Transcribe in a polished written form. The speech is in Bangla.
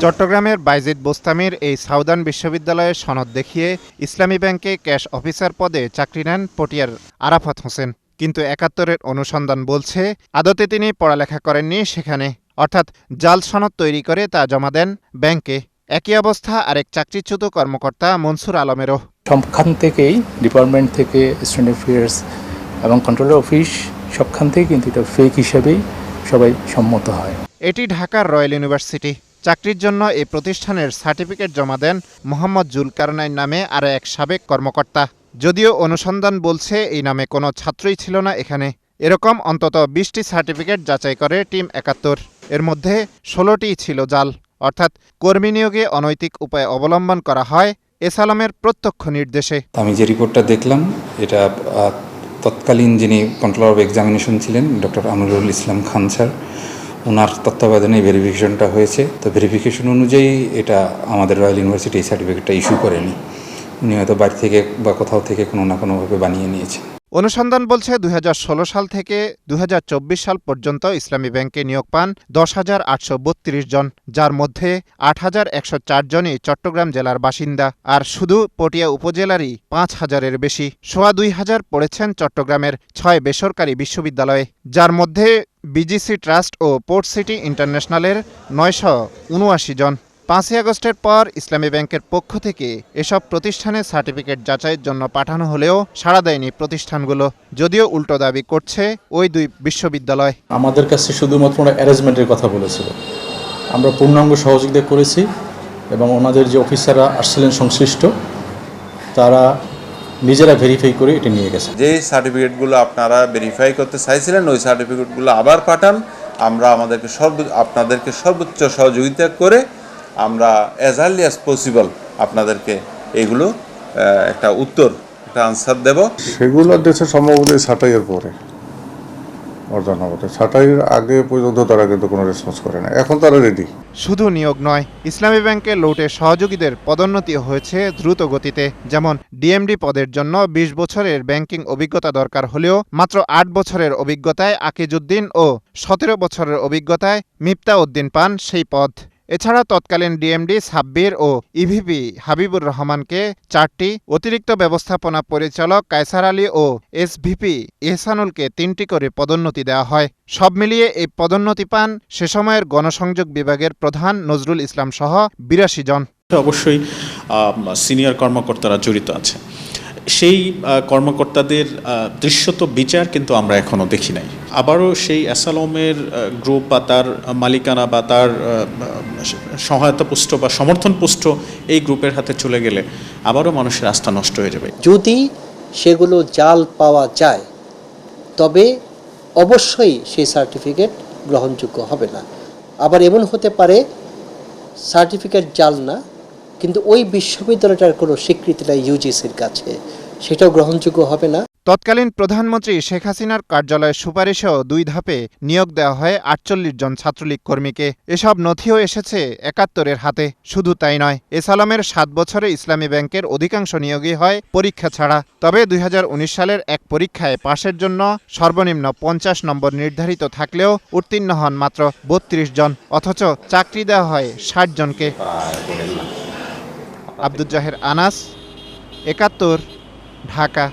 চট্টগ্রামের বাইজিদ বোস্তামির এই সাউদার্ন বিশ্ববিদ্যালয়ের সনদ দেখিয়ে ইসলামী ব্যাংকে ক্যাশ অফিসার পদে চাকরি নেন পটিয়ার আরাফাত হোসেন। কিন্তু ৭১-এর অনুসন্ধান বলছে আদতে তিনি পড়ালেখা করেননি সেখানে, অর্থাৎ জাল সনদ তৈরি করে তা জমা দেন ব্যাংকে। একই অবস্থা আরেক চাকরিচ্যুত কর্মকর্তা মনসুর আলমেরও। সবখান থেকেই ডিপার্টমেন্ট থেকে স্টুডেন্ট অ্যাফেয়ার্স এবং কন্ট্রোলার অফিস সবখান থেকে কিন্তু এটা ফেক হিসাবেই সবাই সম্মত হয়। এটি ঢাকার রয়্যাল ইউনিভার্সিটি। চাকরির জন্য এই প্রতিষ্ঠানের সার্টিফিকেট জমা দেন মোহাম্মদ জুলকারনাইন নামে আরও এক সাবেক কর্মকর্তা। যদিও অনুসন্ধান বলছে এই নামে কোনো ছাত্রই ছিল না এখানে। এরকম অন্তত ২০টি সার্টিফিকেট যাচাই করে টিম ৭১। এর মধ্যে ১৬টিই ছিল জাল, অর্থাৎ কর্মী নিয়োগে অনৈতিক উপায় অবলম্বন করা হয় এস আলমের প্রত্যক্ষ নির্দেশে। আমি যে রিপোর্টটা দেখলাম, এটা তৎকালীন যিনি কন্ট্রোলার অফ এক্সামিনেশন ছিলেন ডক্টর আমিরুল ইসলাম খান স্যার, ওনার তত্ত্বাবধানে ভেরিফিকেশনটা হয়েছে। তো ভেরিফিকেশন অনুযায়ী এটা আমাদের রয়্যাল ইউনিভার্সিটি এই সার্টিফিকেটটা ইস্যু করেনি। উনি হয়তো বাড়ি থেকে বা কোথাও থেকে কোনো না কোনোভাবে বানিয়ে নিয়েছে। অনুসন্ধান বলছে ২০১৬ সাল থেকে ২০২৪ সাল পর্যন্ত ইসলামী ব্যাংকে নিয়োগ পান ১০,৮৩২ জন, যার মধ্যে ৮,১০৪ জনই চট্টগ্রাম জেলার বাসিন্দা। আর শুধু পটিয়া উপজেলারই ৫,০০০-এর বেশি। সোয়া ২,০০০ পড়েছেন চট্টগ্রামের ৬ বেসরকারি বিশ্ববিদ্যালয়ে, যার মধ্যে বিজিসি ট্রাস্ট ও পোর্ট সিটি ইন্টারন্যাশনালের ৯৭৯ জন। ৫ই আগস্টের পর ইসলামী ব্যাংকের পক্ষ থেকে এসব প্রতিষ্ঠানে সার্টিফিকেট যাচাইয়ের জন্য পাঠানো হলেও সাড়া দেয়নি প্রতিষ্ঠানগুলো, যদিও উল্টো দাবি করছে ওই দুই বিশ্ববিদ্যালয়। আমাদের কাছে শুধুমাত্র অ্যারেঞ্জমেন্টের কথা বলেছিল, আমরা পূর্ণাঙ্গ সহযোগিতা করেছি এবং ওনাদের যে অফিসাররা আসছিলেন সংশ্লিষ্ট, তারা নিজেরা ভেরিফাই করে এটা নিয়ে গেছে। যে সার্টিফিকেটগুলো আপনারা ভেরিফাই করতে চাইছিলেন ওই সার্টিফিকেটগুলো আবার পাঠান, আমরা আপনাদেরকে সর্বোচ্চ সহযোগিতা করে আমরা অ্যাজ আর্লি অ্যাজ পসিবল আপনাদেরকে এইগুলো একটা আনসার দেব। সেগুলো দেশে সম্ভবত ছাঁটাইয়ের পরে ছাঁটাইয়ের আগে পর্যন্ত তারা কিন্তু কোনো রেসপন্স করে না। এখন তারা রেডি। শুধু নিয়োগ নয়, ইসলামী ব্যাংকে লৌটে সহযোগীদের পদোন্নতি হয়েছে দ্রুত গতিতে। যেমন ডিএমডি পদের জন্য ২০ বছরের ব্যাংকিং অভিজ্ঞতা দরকার হলেও মাত্র ৮ বছরের অভিজ্ঞতায় আকিজউদ্দিন ও ১৭ বছরের অভিজ্ঞতায় মিফতা উদ্দিন পান সেই পদ। এছাড়া তৎকালীন ডিএমডি সাব্বির ও ইভিপি হাবিবুর রহমানকে ৪টি, অতিরিক্ত ব্যবস্থাপনা পরিচালক কায়সার আলী ও এসভিপি ইহসানুলকে ৩টি করে পদোন্নতি দেওয়া হয়। সব মিলিয়ে এই পদোন্নতি পান সে সময়ের গণসংযোগ বিভাগের প্রধান নজরুল ইসলাম সহ ৮২ জন। অবশ্যই সিনিয়র কর্মকর্তারা জড়িত আছে। সেই কর্মকর্তাদের দৃশ্যত বিচার কিন্তু আমরা এখনও দেখি নাই। আবারও সেই অ্যাসালমের গ্রুপ বা তার মালিকানা বা তার সহায়তাপুষ্ট বা সমর্থনপুষ্ট এই গ্রুপের হাতে চলে গেলে আবারও মানুষের আস্থা নষ্ট হয়ে যাবে। যদি সেগুলো জাল পাওয়া যায় তবে অবশ্যই সেই সার্টিফিকেট গ্রহণযোগ্য হবে না। আবার এমন হতে পারে সার্টিফিকেট জাল না, কিন্তু ওই বিশ্ববিদ্যালয়টার কোনো স্বীকৃতি নাই ইউজিসির কাছে, সেটাও গ্রহণযোগ্য হবে না। তৎকালীন প্রধানমন্ত্রী শেখ হাসিনার কার্যালয়ের সুপারিশেও ২ ধাপে নিয়োগ দেওয়া হয় ৪৮ জন ছাত্রলীগ কর্মীকে। এসব নথিও এসেছে ৭১-এর হাতে। শুধু তাই নয়, এস আলমের ৭ বছরে ইসলামী ব্যাংকের অধিকাংশ নিয়োগই হয় পরীক্ষা ছাড়া। তবে ২০১৯ সালের এক পরীক্ষায় পাশের জন্য সর্বনিম্ন ৫০ নম্বর নির্ধারিত থাকলেও উত্তীর্ণ হন মাত্র ৩২ জন, অথচ চাকরি দেওয়া হয় ৬০ জনকে। আব্দুল জাহের আনাস, ৭১, ঢাকা।